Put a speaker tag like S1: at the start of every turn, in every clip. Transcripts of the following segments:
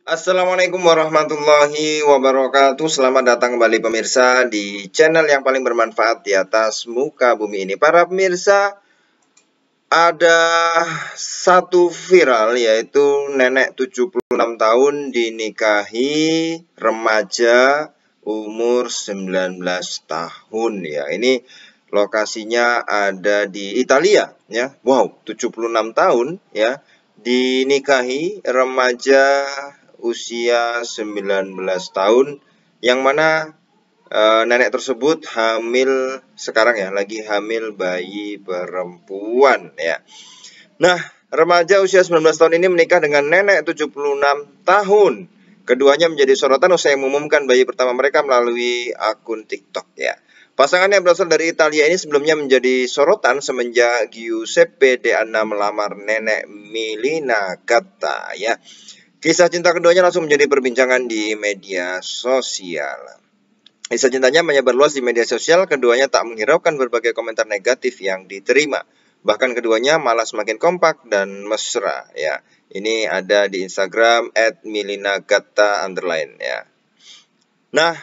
S1: Assalamualaikum warahmatullahi wabarakatuh. Selamat datang kembali pemirsa di channel yang paling bermanfaat di atas muka bumi ini. Para pemirsa, ada satu viral yaitu nenek 76 tahun dinikahi remaja umur 19 tahun ya. Ini lokasinya ada di Italia ya. Wow, 76 tahun ya dinikahi remaja usia 19 tahun yang mana nenek tersebut hamil sekarang ya, lagi hamil bayi perempuan ya. Nah, remaja usia 19 tahun ini menikah dengan nenek 76 tahun. Keduanya menjadi sorotan usai mengumumkan bayi pertama mereka melalui akun TikTok ya. Pasangan yang berasal dari Italia ini sebelumnya menjadi sorotan semenjak Giuseppe De Anna melamar nenek Milena Gatta ya. Kisah cinta keduanya langsung menjadi perbincangan di media sosial. Kisah cintanya menyebar luas di media sosial, keduanya tak menghiraukan berbagai komentar negatif yang diterima. Bahkan keduanya malah semakin kompak dan mesra ya. Ini ada di Instagram @milinagatta_ ya. Nah,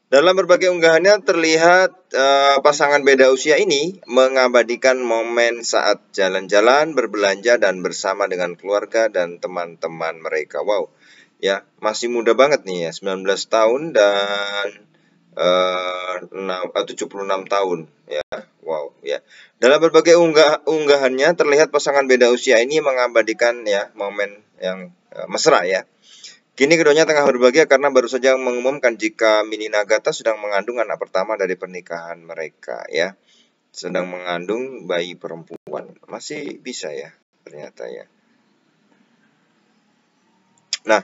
S1: dalam berbagai unggahannya terlihat pasangan beda usia ini mengabadikan momen saat jalan-jalan, berbelanja, dan bersama dengan keluarga dan teman-teman mereka. Wow, ya masih muda banget nih ya, 19 tahun dan 76 tahun ya. Wow ya. Dalam berbagai unggahannya terlihat pasangan beda usia ini mengabadikan ya momen yang mesra ya. Kini keduanya tengah berbahagia karena baru saja mengumumkan jika Milena Gatta sedang mengandung anak pertama dari pernikahan mereka ya. Sedang mengandung bayi perempuan. Masih bisa ya ternyata ya. Nah,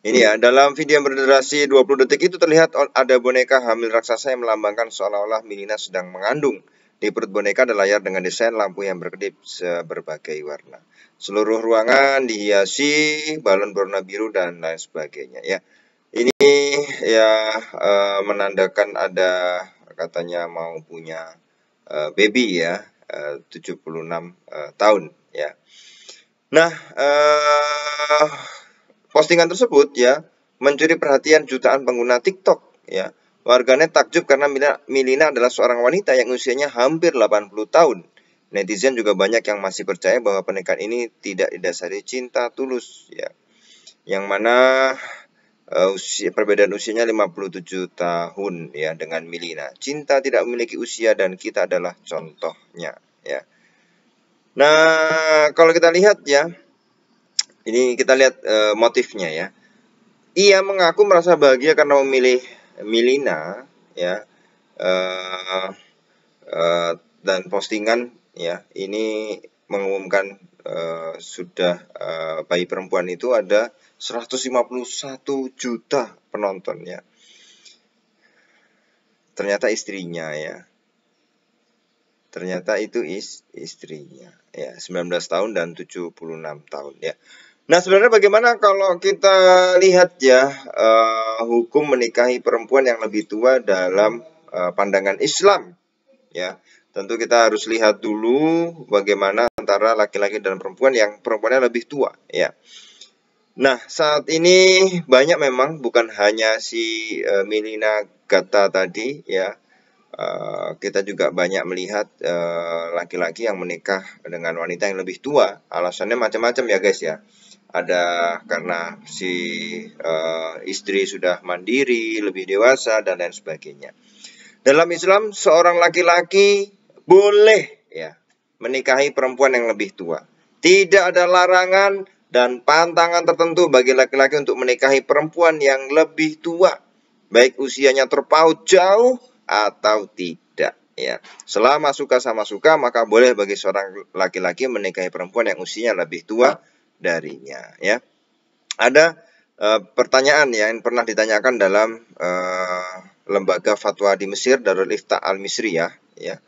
S1: ini ya, dalam video yang berdurasi 20 detik itu terlihat ada boneka hamil raksasa yang melambangkan seolah-olah Milena sedang mengandung. Di perut boneka ada layar dengan desain lampu yang berkedip berbagai warna. Seluruh ruangan dihiasi balon berwarna biru dan lain sebagainya ya. Ini ya menandakan ada katanya mau punya baby ya, 76 tahun ya. Nah, postingan tersebut ya mencuri perhatian jutaan pengguna TikTok ya. Warganet takjub karena Milena adalah seorang wanita yang usianya hampir 80 tahun. Netizen juga banyak yang masih percaya bahwa pernikahan ini tidak didasari cinta tulus ya. Yang mana perbedaan usianya 57 tahun ya dengan Milena. Cinta tidak memiliki usia dan kita adalah contohnya ya. Nah, kalau kita lihat ya, ini kita lihat motifnya ya. Ia mengaku merasa bahagia karena memilih Milena ya, dan postingan ya ini mengumumkan sudah bayi perempuan itu ada 151 juta penonton ya. Ternyata istrinya ya. Ternyata itu istrinya ya, 19 tahun dan 76 tahun ya. Nah, sebenarnya bagaimana kalau kita lihat ya hukum menikahi perempuan yang lebih tua dalam pandangan Islam ya. Tentu kita harus lihat dulu bagaimana antara laki-laki dan perempuan yang perempuannya lebih tua ya. Nah, saat ini banyak memang bukan hanya si Milena Gatta tadi ya. Kita juga banyak melihat laki-laki yang menikah dengan wanita yang lebih tua. Alasannya macam-macam ya guys ya. Ada karena si istri sudah mandiri, lebih dewasa, dan lain sebagainya. Dalam Islam, seorang laki-laki boleh ya menikahi perempuan yang lebih tua. Tidak ada larangan dan pantangan tertentu bagi laki-laki untuk menikahi perempuan yang lebih tua, baik usianya terpaut jauh atau tidak ya. Selama suka sama suka, maka boleh bagi seorang laki-laki menikahi perempuan yang usianya lebih tua darinya ya. Ada pertanyaan yang pernah ditanyakan dalam lembaga fatwa di Mesir, Darul Ifta Al-Misriyah ya.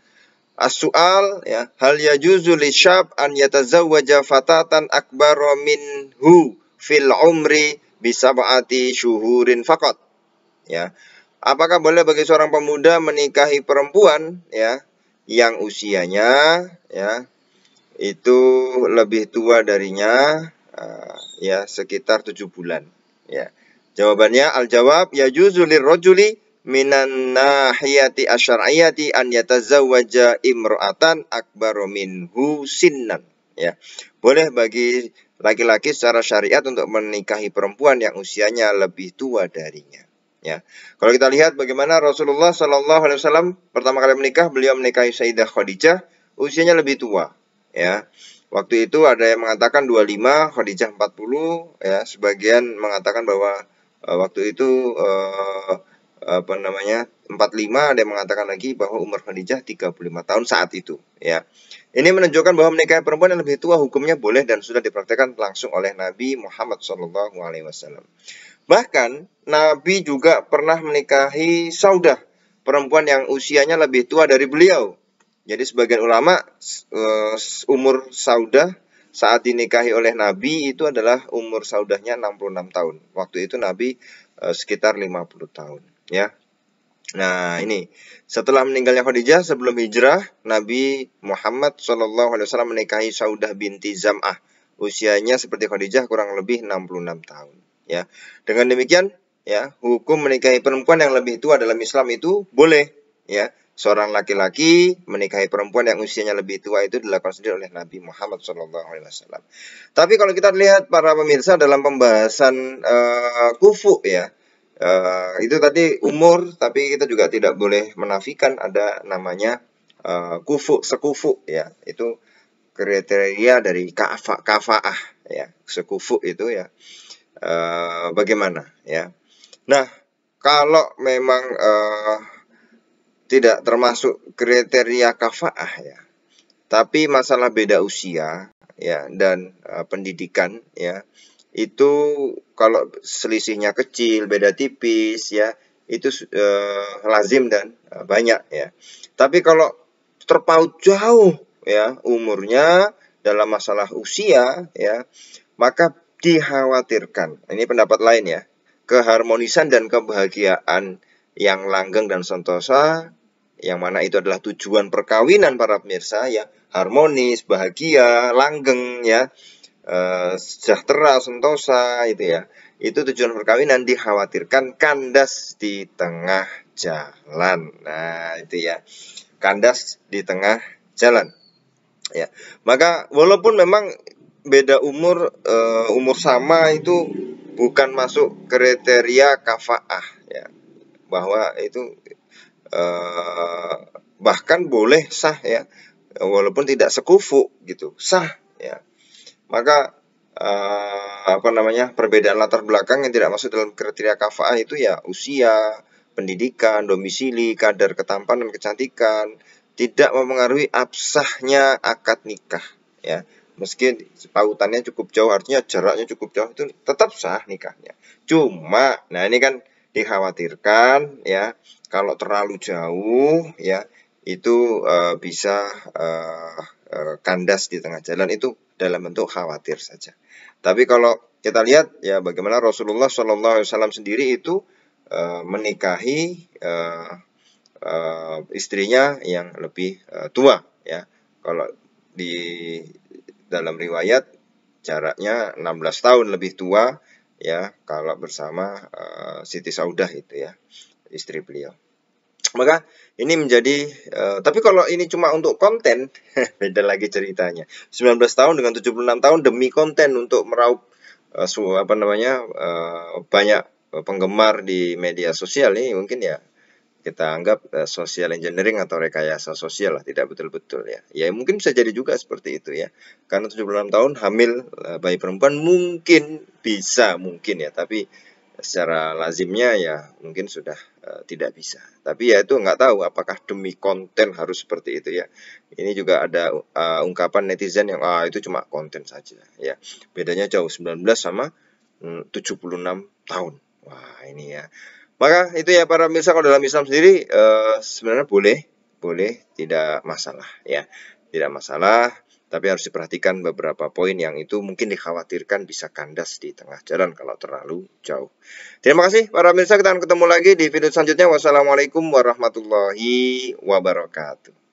S1: As-su'al ya, hal yajuzu li syab an yatazawwaja fatatan akbara minhu fil umri bisab'ati syuhurin faqat ya. Apakah boleh bagi seorang pemuda menikahi perempuan ya yang usianya ya itu lebih tua darinya ya sekitar 7 bulan Ya. Jawabannya al-jawab yajuzu lirrajuli minan nahiyati asy'ariyati an yatazawwaja imra'atan akbaru minhu sinnan. Ya. Boleh bagi laki-laki secara syariat untuk menikahi perempuan yang usianya lebih tua darinya. Ya. Kalau kita lihat bagaimana Rasulullah Shallallahu alaihi wasallam pertama kali menikah, beliau menikahi Sayyidah Khadijah, usianya lebih tua, ya. Waktu itu ada yang mengatakan 25, Khadijah 40, ya. Sebagian mengatakan bahwa waktu itu 45, ada yang mengatakan lagi bahwa umur Khadijah 35 tahun saat itu, ya. Ini menunjukkan bahwa menikahi perempuan yang lebih tua hukumnya boleh dan sudah dipraktikkan langsung oleh Nabi Muhammad SAW. Bahkan Nabi juga pernah menikahi Saudah, perempuan yang usianya lebih tua dari beliau. Jadi sebagian ulama umur Saudah saat dinikahi oleh Nabi itu adalah umur Saudahnya 66 tahun. Waktu itu Nabi sekitar 50 tahun, ya. Nah, ini setelah meninggalnya Khadijah sebelum hijrah, Nabi Muhammad SAW menikahi Saudah binti Zam'ah. Usianya seperti Khadijah kurang lebih 66 tahun, ya. Dengan demikian, ya, hukum menikahi perempuan yang lebih tua dalam Islam itu boleh, ya. Seorang laki-laki menikahi perempuan yang usianya lebih tua itu dilakukan sendiri oleh Nabi Muhammad SAW. Tapi kalau kita lihat para pemirsa dalam pembahasan kufu, ya, itu tadi umur, tapi kita juga tidak boleh menafikan ada namanya kufu, sekufu, ya. Itu kriteria dari kafaah, ya. Sekufu itu, ya. Bagaimana, ya. Nah, kalau memang tidak termasuk kriteria kafaah, ya, tapi masalah beda usia, ya, dan pendidikan, ya, itu kalau selisihnya kecil, beda tipis, ya, itu lazim dan banyak, ya. Tapi kalau terpaut jauh, ya, umurnya dalam masalah usia, ya, maka dikhawatirkan, ini pendapat lain, ya, keharmonisan dan kebahagiaan yang langgeng dan sentosa, yang mana itu adalah tujuan perkawinan para pemirsa, ya, harmonis, bahagia, langgeng, ya, sejahtera, sentosa, itu, ya. Itu tujuan perkawinan dikhawatirkan kandas di tengah jalan. Nah, itu, ya, kandas di tengah jalan, ya. Maka walaupun memang beda umur, umur sama itu bukan masuk kriteria kafaah, ya, bahwa itu bahkan boleh sah, ya, walaupun tidak sekufu gitu, sah, ya. Maka perbedaan latar belakang yang tidak masuk dalam kriteria kafaah itu, ya, usia, pendidikan, domisili, kadar ketampanan, kecantikan tidak mempengaruhi absahnya akad nikah, ya. Meski pautannya cukup jauh, artinya jaraknya cukup jauh, itu tetap sah nikahnya. Cuma, nah ini kan dikhawatirkan, ya, kalau terlalu jauh, ya, itu bisa kandas di tengah jalan, itu dalam bentuk khawatir saja. Tapi kalau kita lihat, ya, bagaimana Rasulullah SAW sendiri itu menikahi istrinya yang lebih tua, ya. Kalau di dalam riwayat jaraknya 16 tahun lebih tua, ya, kalau bersama Siti Saudah itu, ya, istri beliau. Maka ini menjadi tapi kalau ini cuma untuk konten beda lagi ceritanya. 19 tahun dengan 76 tahun demi konten untuk meraup banyak penggemar di media sosial, ini mungkin, ya, kita anggap social engineering atau rekayasa sosial lah, tidak betul-betul, ya. Ya mungkin bisa jadi juga seperti itu, ya. Karena 76 tahun hamil bayi perempuan mungkin bisa, ya, tapi secara lazimnya, ya, mungkin sudah tidak bisa. Tapi, ya, itu nggak tahu apakah demi konten harus seperti itu, ya. Ini juga ada ungkapan netizen yang itu cuma konten saja, ya. Bedanya jauh, 19 sama 76 tahun. Wah, ini, ya. Maka itu, ya, para pemirsa, kalau dalam Islam sendiri sebenarnya boleh, tidak masalah, ya. Tidak masalah, tapi harus diperhatikan beberapa poin yang itu mungkin dikhawatirkan bisa kandas di tengah jalan kalau terlalu jauh. Terima kasih para pemirsa, kita akan ketemu lagi di video selanjutnya. Wassalamualaikum warahmatullahi wabarakatuh.